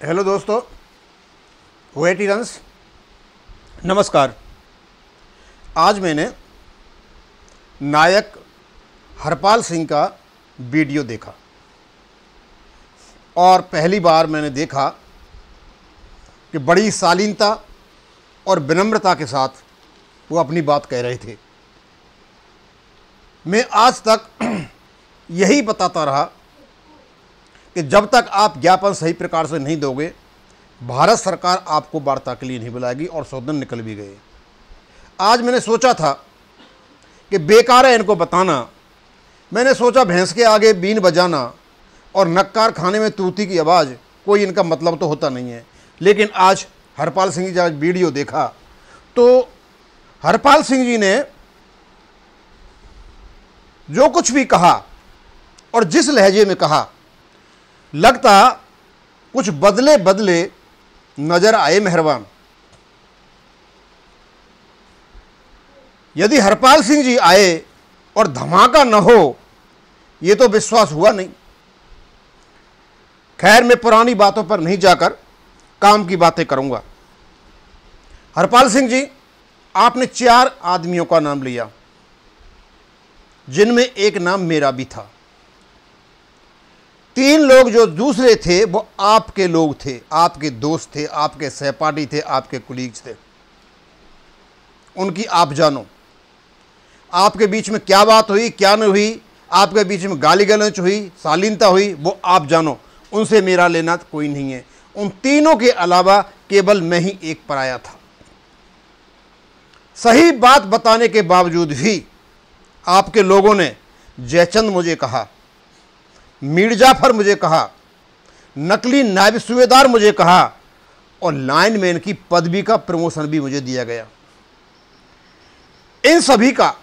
Hello दोस्तों, वेटिरन्स नमस्कार। आज मैंने नायक हरपाल सिंह का वीडियो देखा और पहली बार मैंने देखा कि बड़ी शालीनता और विनम्रता के साथ वो अपनी बात कह रहे थे। मैं आज तक यही बताता रहा कि जब तक आप ज्ञापन सही प्रकार से नहीं दोगे, भारत सरकार आपको वार्ता के लिए नहीं बुलाएगी, और 100 दिन निकल भी गए। आज मैंने सोचा था कि बेकार है इनको बताना। मैंने सोचा भैंस के आगे बीन बजाना और नक्कार खाने में तूती की आवाज़, कोई इनका मतलब तो होता नहीं है। लेकिन आज हरपाल सिंह जी जब वीडियो देखा तो हरपाल सिंह जी ने जो कुछ भी कहा और जिस लहजे में कहा, लगता कुछ बदले बदले नजर आए मेहरबान। यदि हरपाल सिंह जी आए और धमाका न हो, ये तो विश्वास हुआ नहीं। खैर, मैं पुरानी बातों पर नहीं जाकर काम की बातें करूंगा। हरपाल सिंह जी, आपने 4 आदमियों का नाम लिया, जिनमें एक नाम मेरा भी था। 3 लोग जो दूसरे थे वो आपके लोग थे, आपके दोस्त थे, आपके सहपाठी थे, आपके कुलीग्स थे। उनकी आप जानो। आपके बीच में क्या बात हुई, क्या नहीं हुई, आपके बीच में गाली गलौच हुई, शालीनता हुई, वो आप जानो। उनसे मेरा लेना कोई नहीं है। उन तीनों के अलावा केवल मैं ही एक पराया था। सही बात बताने के बावजूद भी आपके लोगों ने जयचंद मुझे कहा, मीर जाफर मुझे कहा, नकली नायब सूबेदार मुझे कहा, और लाइनमैन की पदवी का प्रमोशन भी मुझे दिया गया। इन सभी का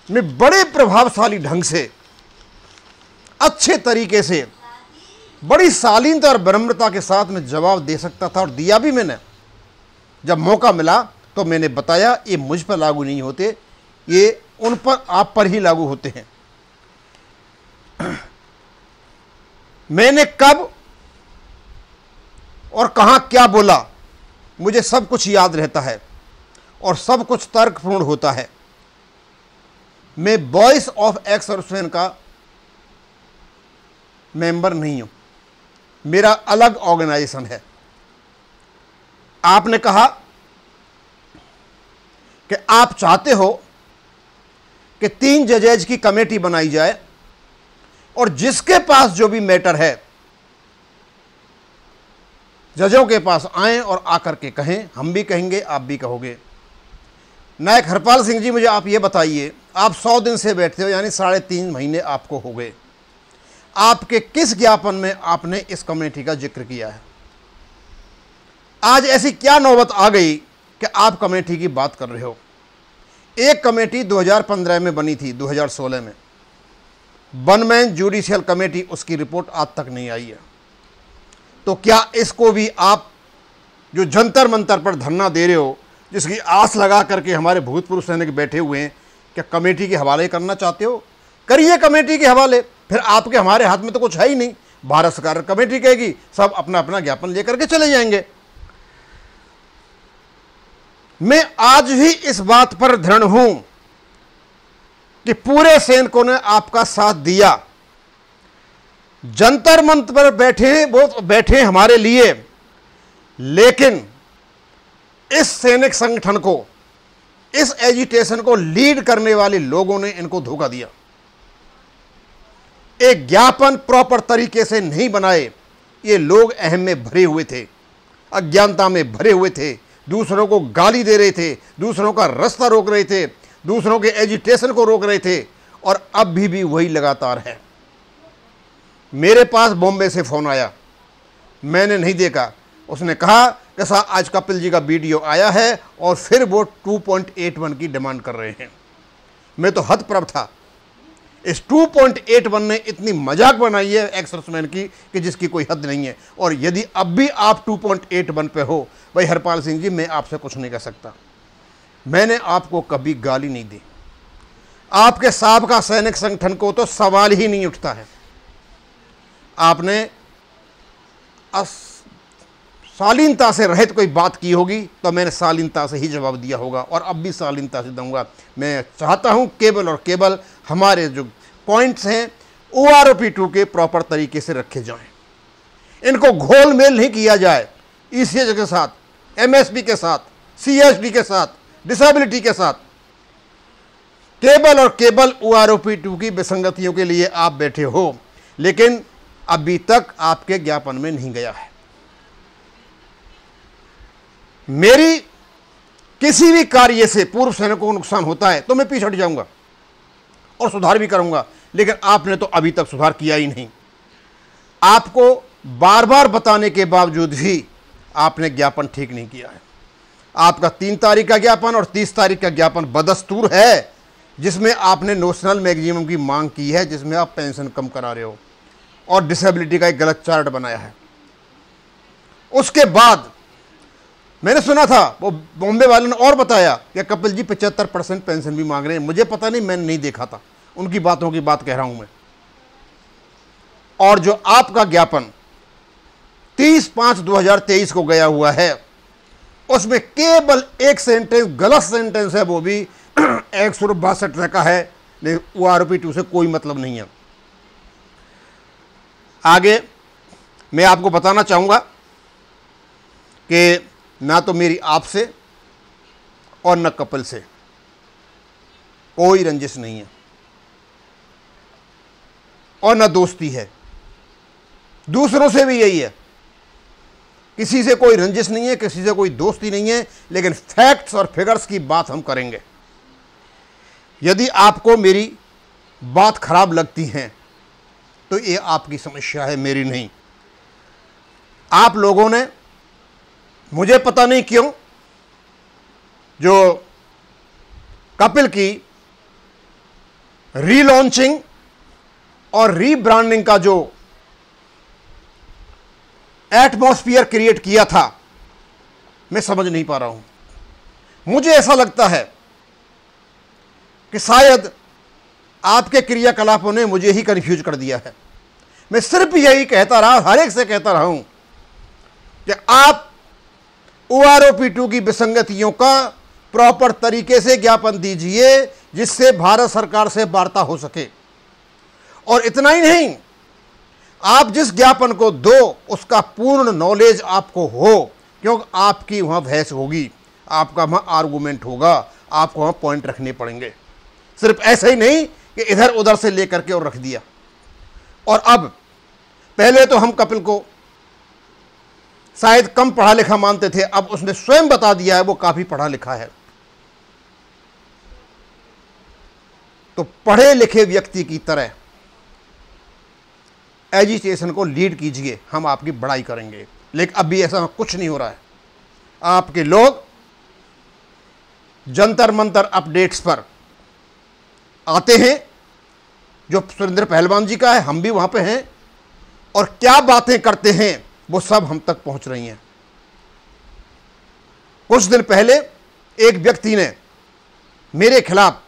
मैं बड़े प्रभावशाली ढंग से, अच्छे तरीके से, बड़ी शालीनता और विनम्रता के साथ में जवाब दे सकता था, और दिया भी मैंने। जब मौका मिला तो मैंने बताया ये मुझ पर लागू नहीं होते, ये उन पर, आप पर ही लागू होते हैं। मैंने कब और कहां क्या बोला, मुझे सब कुछ याद रहता है और सब कुछ तर्कपूर्ण होता है। मैं वॉइस ऑफ एक्स सर्विसमैन का मेंबर नहीं हूं, मेरा अलग ऑर्गेनाइजेशन है। आपने कहा कि आप चाहते हो कि 3 जजेज की कमेटी बनाई जाए और जिसके पास जो भी मैटर है जजों के पास आएं और आकर के कहें। हम भी कहेंगे, आप भी कहोगे। नायक हरपाल सिंह जी, मुझे आप ये बताइए, आप 100 दिन से बैठते हो, यानी 3.5 महीने आपको हो गए। आपके किस ज्ञापन में आपने इस कमेटी का जिक्र किया है? आज ऐसी क्या नौबत आ गई कि आप कमेटी की बात कर रहे हो? एक कमेटी 2015 में बनी थी, 2016 में 1 मैन जुडिशियल कमेटी, उसकी रिपोर्ट आज तक नहीं आई है। तो क्या इसको भी आप जो जंतर मंतर पर धरना दे रहे हो, जिसकी आस लगा करके हमारे भूतपूर्व सैनिक बैठे हुए हैं, क्या कमेटी के हवाले करना चाहते हो? करिए कमेटी के हवाले। फिर आपके हमारे हाथ में तो कुछ है ही नहीं। भारत सरकार कमेटी कहेगी, सब अपना अपना ज्ञापन लेकर के चले जाएंगे। मैं आज भी इस बात पर दृढ़ हूं कि पूरे सैनिकों ने आपका साथ दिया। जंतर मंतर पर बैठे, वो बैठे हमारे लिए, लेकिन इस सैनिक संगठन को, इस एजिटेशन को लीड करने वाले लोगों ने इनको धोखा दिया। एक ज्ञापन प्रॉपर तरीके से नहीं बनाए। ये लोग अहम में भरे हुए थे, अज्ञानता में भरे हुए थे, दूसरों को गाली दे रहे थे, दूसरों का रास्ता रोक रहे थे, दूसरों के एजिटेशन को रोक रहे थे, और अब भी वही लगातार है। मेरे पास बॉम्बे से फ़ोन आया, मैंने नहीं देखा। उसने कहा कि साहब आज कपिल जी का वीडियो आया है और फिर वो 2.81 की डिमांड कर रहे हैं। मैं तो हतप्रभ था। इस 2.81 ने इतनी मजाक बनाई है एक्स सर्विसमैन की कि जिसकी कोई हद नहीं है। और यदि अब भी आप 2.81 पे हो, भाई हरपाल सिंह जी, मैं आपसे कुछ नहीं कह सकता। मैंने आपको कभी गाली नहीं दी। आपके साबका सैनिक संगठन को तो सवाल ही नहीं उठता है। आपने शालीनता से रहित कोई बात की होगी तो मैंने शालीनता से ही जवाब दिया होगा और अब भी शालीनता से दूंगा। मैं चाहता हूं केवल और केवल हमारे जो पॉइंट्स हैं OROP2 के प्रॉपर तरीके से रखे जाएं, इनको घोल मेल नहीं किया जाए ECH के साथ, MSP के साथ, CSD के साथ, डिसेबिलिटी के साथ। केवल और केवल OROP2 की विसंगतियों के लिए आप बैठे हो, लेकिन अभी तक आपके ज्ञापन में नहीं गया है। मेरी किसी भी कार्य से पूर्व सैनिकों को नुकसान होता है तो मैं पीछे हट जाऊंगा और सुधार भी करूंगा, लेकिन आपने तो अभी तक सुधार किया ही नहीं। आपको बार बार बताने के बावजूद भी आपने ज्ञापन ठीक नहीं किया है। आपका 3 तारीख का ज्ञापन और 30 तारीख का ज्ञापन बदस्तूर है, जिसमें आपने नोशनल मैक्सिमम की मांग की है, जिसमें आप पेंशन कम करा रहे हो और डिसेबिलिटी का एक गलत चार्ट बनाया है। उसके बाद मैंने सुना था वो बॉम्बे वाले ने और बताया कि कपिल जी 75% पेंशन भी मांग रहे हैं। मुझे पता नहीं, मैंने नहीं देखा था, उनकी बातों की बात कह रहा हूं मैं। और जो आपका ज्ञापन 30/5/2023 को गया हुआ है, उसमें केवल एक सेंटेंस गलत सेंटेंस है, वो भी 162 का है, लेकिन OROP2 से कोई मतलब नहीं है। आगे मैं आपको बताना चाहूंगा कि ना तो मेरी आपसे और न कपिल से कोई रंजिश नहीं है और न दोस्ती है। दूसरों से भी यही है, किसी से कोई रंजिश नहीं है, किसी से कोई दोस्ती नहीं है, लेकिन फैक्ट्स और फिगर्स की बात हम करेंगे। यदि आपको मेरी बात खराब लगती है तो ये आपकी समस्या है, मेरी नहीं। आप लोगों ने मुझे पता नहीं क्यों जो कपिल की रीलॉन्चिंग और रीब्रांडिंग का जो एटमॉस्फेयर क्रिएट किया था, मैं समझ नहीं पा रहा हूं। मुझे ऐसा लगता है कि शायद आपके क्रियाकलापों ने मुझे ही कंफ्यूज कर दिया है। मैं सिर्फ यही कहता रहा, हर एक से कहता रहा हूं कि आप OROP2 की विसंगतियों का प्रॉपर तरीके से ज्ञापन दीजिए, जिससे भारत सरकार से वार्ता हो सके। और इतना ही नहीं, आप जिस ज्ञापन को दो उसका पूर्ण नॉलेज आपको हो, क्योंकि आपकी वहां बहस होगी, आपका वहां आर्गूमेंट होगा, आपको वहां पॉइंट रखने पड़ेंगे। सिर्फ ऐसे ही नहीं कि इधर उधर से लेकर के और रख दिया। और अब पहले तो हम कपिल को शायद कम पढ़ा लिखा मानते थे, अब उसने स्वयं बता दिया है वो काफी पढ़ा लिखा है। तो पढ़े लिखे व्यक्ति की तरह एजिटेशन को लीड कीजिए, हम आपकी बड़ाई करेंगे। लेकिन अभी ऐसा कुछ नहीं हो रहा है। आपके लोग जंतर मंतर अपडेट्स पर आते हैं, जो सुरेंद्र पहलवान जी का है, हम भी वहां पे हैं, और क्या बातें करते हैं वो सब हम तक पहुंच रही हैं। कुछ दिन पहले एक व्यक्ति ने मेरे खिलाफ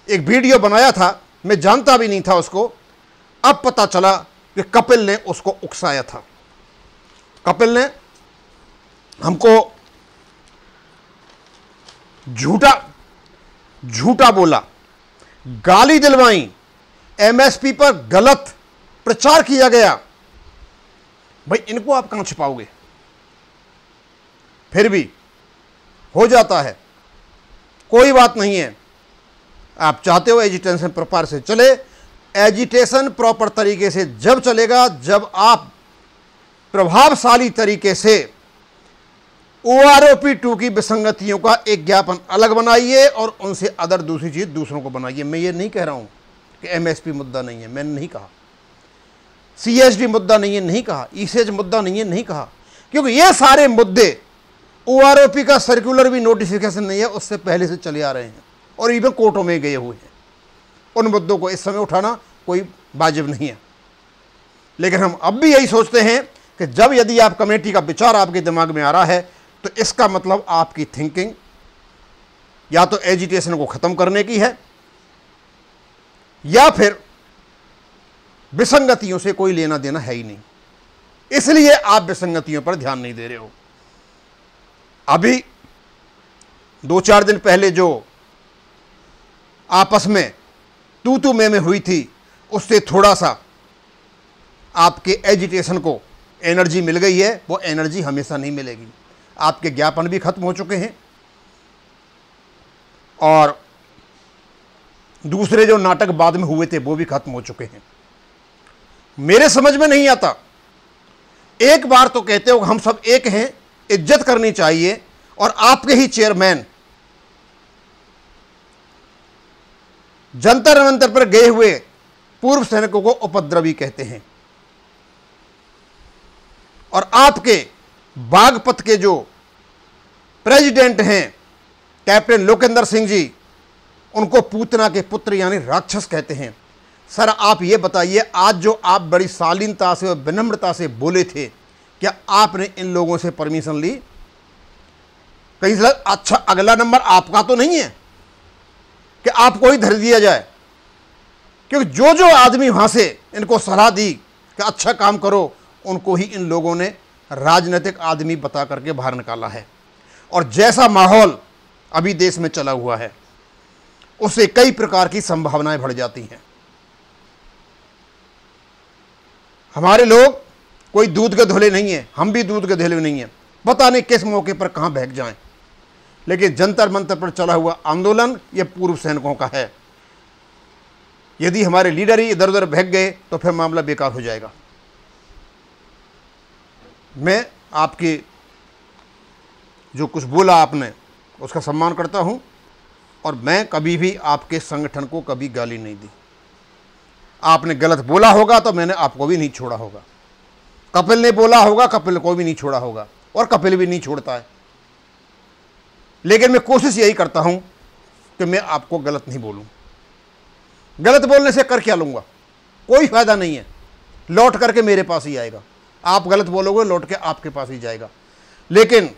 एक वीडियो बनाया था, मैं जानता भी नहीं था उसको, अब पता चला कि कपिल ने उसको उकसाया था। कपिल ने हमको झूठा बोला, गाली दिलवाई, MSP पर गलत प्रचार किया गया। भाई इनको आप कहां छिपाओगे? फिर भी हो जाता है, कोई बात नहीं है। आप चाहते हो एजिटेशन प्रॉपर से चले, एजिटेशन प्रॉपर तरीके से जब चलेगा जब आप प्रभावशाली तरीके से OROP2 की विसंगतियों का एक ज्ञापन अलग बनाइए और उनसे अदर दूसरी चीज दूसरों को बनाइए। मैं ये नहीं कह रहा हूं कि MSP मुद्दा नहीं है, मैंने नहीं कहा। CSD मुद्दा नहीं है, नहीं कहा। ECH मुद्दा नहीं है, नहीं कहा। क्योंकि ये सारे मुद्दे OROP का सर्कुलर भी नोटिफिकेशन नहीं है, उससे पहले से चले आ रहे हैं और इवन कोर्टों में गए हुए हैं। उन मुद्दों को इस समय उठाना कोई वाजिब नहीं है। लेकिन हम अब भी यही सोचते हैं कि जब यदि आप कमेटी का विचार आपके दिमाग में आ रहा है तो इसका मतलब आपकी थिंकिंग या तो एजिटेशन को खत्म करने की है या फिर विसंगतियों से कोई लेना देना है ही नहीं। इसलिए आप विसंगतियों पर ध्यान नहीं दे रहे हो। अभी 2-4 दिन पहले जो आपस में तू मैं हुई थी, उससे थोड़ा सा आपके एजिटेशन को एनर्जी मिल गई है। वो एनर्जी हमेशा नहीं मिलेगी। आपके ज्ञापन भी खत्म हो चुके हैं और दूसरे जो नाटक बाद में हुए थे वो भी खत्म हो चुके हैं। मेरे समझ में नहीं आता, एक बार तो कहते हो हम सब एक हैं, इज्जत करनी चाहिए, और आपके ही चेयरमैन जंतर मंतर पर गए हुए पूर्व सैनिकों को उपद्रवी कहते हैं, और आपके बागपत के जो प्रेसिडेंट हैं कैप्टन लोकेंद्र सिंह जी, उनको पूतना के पुत्र यानी राक्षस कहते हैं। सर आप ये बताइए, आज जो आप बड़ी शालीनता से और विनम्रता से बोले थे, क्या आपने इन लोगों से परमिशन ली? कहीं से अच्छा अगला नंबर आपका तो नहीं है कि आपको ही धर दिया जाए? क्योंकि जो जो आदमी वहां से इनको सलाह दी कि अच्छा काम करो, उनको ही इन लोगों ने राजनीतिक आदमी बता करके बाहर निकाला है। और जैसा माहौल अभी देश में चला हुआ है, उससे कई प्रकार की संभावनाएं बढ़ जाती हैं। हमारे लोग कोई दूध के धुले नहीं है, हम भी दूध के धुले नहीं है, पता नहीं किस मौके पर कहां बहक जाएं। लेकिन जंतर मंतर पर चला हुआ आंदोलन ये पूर्व सैनिकों का है। यदि हमारे लीडर ही इधर उधर बहक गए तो फिर मामला बेकार हो जाएगा। मैं आपकी जो कुछ बोला आपने उसका सम्मान करता हूं, और मैं कभी भी आपके संगठन को कभी गाली नहीं दी। आपने गलत बोला होगा तो मैंने आपको भी नहीं छोड़ा होगा, कपिल ने बोला होगा, कपिल को भी नहीं छोड़ा होगा, और कपिल भी नहीं छोड़ता है। लेकिन मैं कोशिश यही करता हूं कि मैं आपको गलत नहीं बोलूं। गलत बोलने से कर क्या लूंगा? कोई फायदा नहीं है, लौट करके मेरे पास ही आएगा। आप गलत बोलोगे, लौट के आपके पास ही जाएगा। लेकिन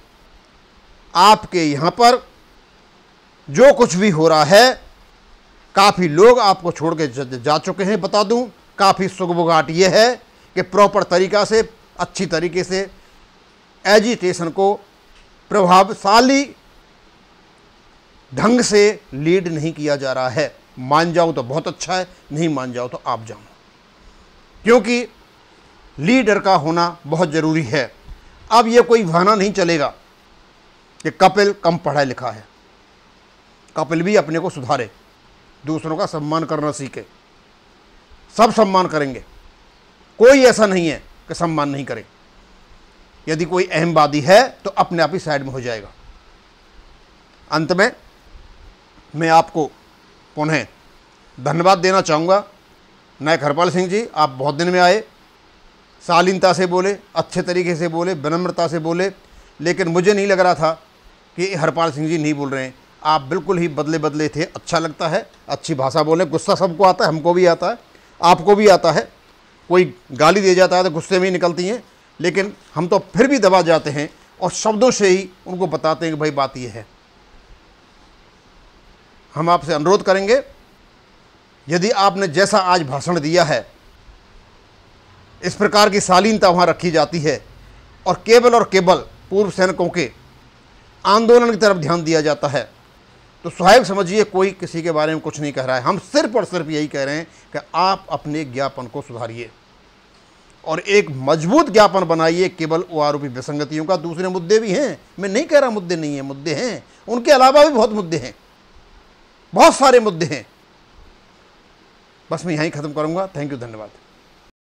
आपके यहां पर जो कुछ भी हो रहा है, काफ़ी लोग आपको छोड़ के जा चुके हैं। बता दूं, काफ़ी सुगबुगाहट ये है कि प्रॉपर तरीक़ा से, अच्छी तरीके से एजिटेशन को प्रभावशाली ढंग से लीड नहीं किया जा रहा है। मान जाओ तो बहुत अच्छा है, नहीं मान जाओ तो आप जाओ, क्योंकि लीडर का होना बहुत ज़रूरी है। अब ये कोई बहाना नहीं चलेगा कि कपिल कम पढ़ा लिखा है। कपिल भी अपने को सुधारे, दूसरों का सम्मान करना सीखे। सब सम्मान करेंगे, कोई ऐसा नहीं है कि सम्मान नहीं करे। यदि कोई अहमवादी है तो अपने आप ही साइड में हो जाएगा। अंत में मैं आपको पुनः धन्यवाद देना चाहूँगा। नायक हरपाल सिंह जी, आप बहुत दिन में आए, शालीनता से बोले, अच्छे तरीके से बोले, विनम्रता से बोले, लेकिन मुझे नहीं लग रहा था कि हरपाल सिंह जी नहीं बोल रहे हैं। आप बिल्कुल ही बदले बदले थे। अच्छा लगता है, अच्छी भाषा बोले। गुस्सा सबको आता है, हमको भी आता है, आपको भी आता है। कोई गाली दे जाता है तो गुस्से में ही निकलती हैं, लेकिन हम तो फिर भी दबा जाते हैं और शब्दों से ही उनको बताते हैं कि भाई बात ये है। हम आपसे अनुरोध करेंगे, यदि आपने जैसा आज भाषण दिया है, इस प्रकार की शालीनता वहाँ रखी जाती है और केवल पूर्व सैनिकों के आंदोलन की तरफ ध्यान दिया जाता है, तो स्वाभाविक समझिए कोई किसी के बारे में कुछ नहीं कह रहा है। हम सिर्फ और सिर्फ यही कह रहे हैं कि आप अपने ज्ञापन को सुधारिए और एक मजबूत ज्ञापन बनाइए। केवल वो आरोपी विसंगतियों का, दूसरे मुद्दे भी हैं, मैं नहीं कह रहा मुद्दे नहीं हैं, मुद्दे हैं। उनके अलावा भी बहुत मुद्दे हैं, बहुत सारे मुद्दे हैं। बस मैं यहीं ख़त्म करूँगा। थैंक यू, धन्यवाद।